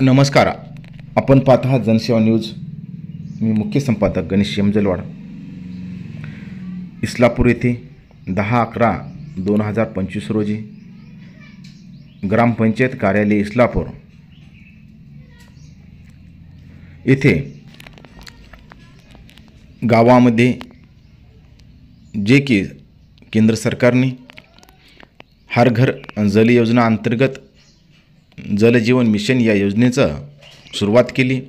नमस्कार. आपण पाहत आहात जनसेवा न्यूज. मी मुख्य संपादक गणेश यमजलवाड. इस्लापूर येथे 10/11/2025 रोजी ग्रामपंचायत कार्यालय इस्लापूर येथे गावामध्ये जे की केंद्र सरकारने हर घर जल योजना अंतर्गत जल जीवन मिशन या योजनेचं सुरुवात केली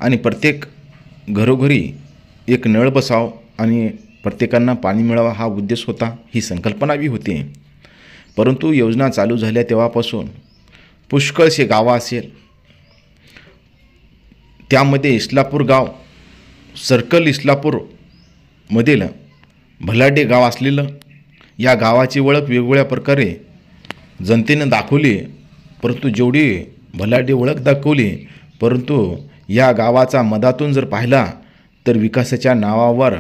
आणि प्रत्येक घरोघरी एक नळ बसाव आणि प्रत्येकांना पाणी मिळावं हा उद्देश होता, ही संकल्पना बी होती. परंतु योजना चालू झाल्या तेव्हापासून पुष्कळसे गावं असेल, त्यामध्ये इस्लापूर गाव सर्कल इस्लापूरमधील भलाडे गाव असलेलं या गावाची ओळख वेगवेगळ्या प्रकारे जनतेनं दाखवली. परंतु जेवढी भलाडी ओळख दाखवली, परंतु या गावाचा मधातून जर पाहिला तर विकासाच्या नावावर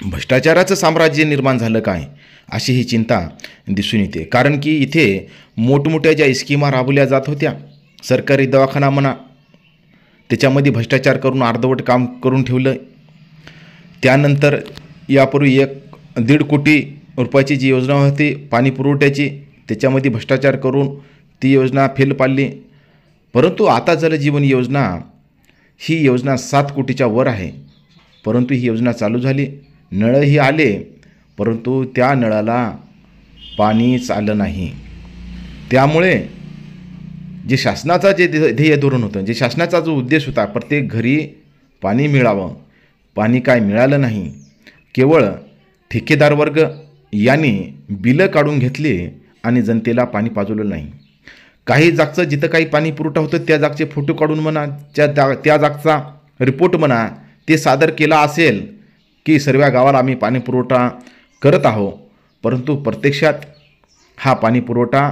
भ्रष्टाचाराचं साम्राज्य निर्माण झालं काय अशी ही चिंता दिसून येते. कारण की इथे मोठमोठ्या ज्या स्कीमा राबवल्या जात होत्या, सरकारी दवाखाना म्हणा, त्याच्यामध्ये भ्रष्टाचार करून अर्धवट काम करून ठेवलं. त्यानंतर यापूर्वी 1.5 कोटी रुपयाची जी योजना होती पाणी पुरवठ्याची, त्याच्यामध्ये भ्रष्टाचार करून ती योजना फेल पाडली. परंतु आता जलजीवन योजना ही योजना 7 कोटीच्या वर आहे. परंतु ही योजना चालू झाली, नळही आले, परंतु त्या नळाला पाणीच आलं नाही. त्यामुळे जे शासनाचा जे ध्येय धोरण होतं, जे शासनाचा जो उद्देश होता प्रत्येक घरी पाणी मिळावं, पाणी काय मिळालं नाही. केवळ ठेकेदार वर्ग यांनी बिलं काढून घेतली आणि जनतेला पाणी पाजवलं नाही. काही जागचं जिथं काही पाणी पुरवठा होतं त्या जागचे फोटो काढून म्हणा, त्या जागचा रिपोर्ट म्हणा, ते सादर केला असेल की सर्व गावाला आम्ही पाणी पुरवठा करत आहोत. परंतु प्रत्यक्षात हा पाणी पुरवठा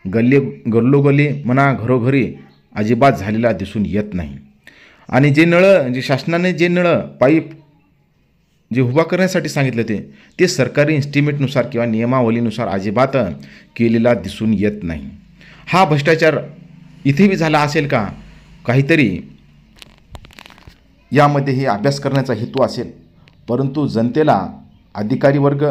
गल्लोगल्ली म्हणा, घरोघरी अजिबात झालेला दिसून येत नाही. आणि जे नळं, जे शासनाने जे नळं पाईप जे उभा करण्यासाठी सांगितले ते सरकारी इस्टिमेटनुसार किंवा नियमावलीनुसार अजिबात केलेला दिसून येत नाही. हा भ्रष्टाचार इथे बी झाला असेल का? काहीतरी यामध्ये हे अभ्यास करण्याचा हेतू असेल. परंतु जनतेला अधिकारी वर्ग,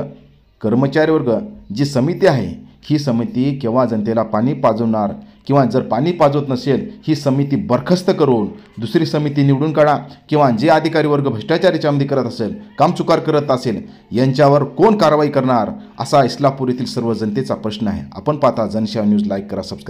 कर्मचारी वर्ग, जी समिती आहे ही समिती केव्हा जनतेला पाणी पाजवणार, किंवा जर पाणी पाजवत नसेल ही समिती बरखास्त करून दुसरी समिती निवडून काढा, किंवा जे अधिकारी वर्ग भ्रष्टाचार याच्यामध्ये करत असेल, कामचुकार करत असेल, यांच्यावर कोण कारवाई करणार असा इस्लापूर येथील सर्व जनतेचा प्रश्न आहे. आपण पाहता जनसेवा न्यूज. लाईक करा, सबस्क्राईब.